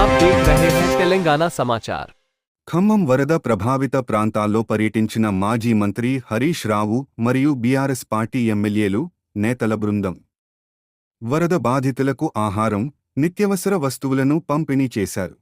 आप देख रहे हैं तेलंगाना समाचार। ఖమ్మం వరద ప్రభావిత ప్రాంతాల్లో పర్యటించిన మాజీ మంత్రి హరీష్ రావు మరియు బీఆర్ఎస్ పార్టీ ఎమ్మెల్యేలు, నేతల బృందం వరద బాధితులకు ఆహారం, నిత్యవసర వస్తువులను పంపిణీ చేశారు.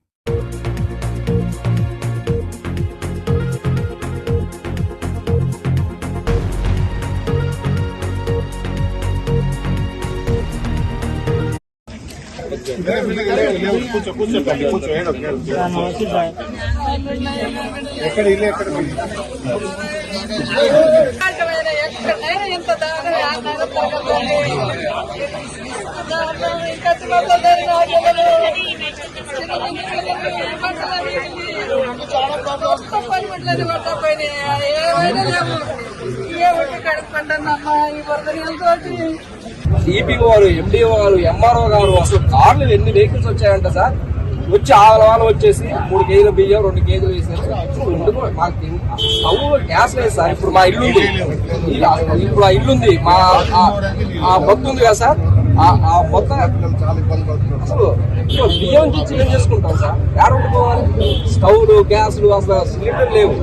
ఈపీఓ వారు, ఎండిఓ గారు, ఎంఆర్ఓ గారు అసలు కార్లు ఎన్ని వెహికల్స్ వచ్చాయంట సార్. వచ్చి ఆగలవాళ్ళు వచ్చేసి 3 కేజీల బియ్యం 2 కేజీలు వేసారు. ఎందుకు మాకు స్టవ్ గ్యాస్ లేదు సార్. ఇప్పుడు మా ఇల్లు ఉంది, ఇప్పుడు ఆ ఇల్లు ఉంది, మా భక్తు ఉంది కదా సార్. ఆ మొత్తం అసలు బియ్యం నుంచి ఏం చేసుకుంటాం సార్? ఏడ వండుకోవాలి? స్టవ్లు, గ్యాస్లు, అసలు సిలిండర్ లేవు.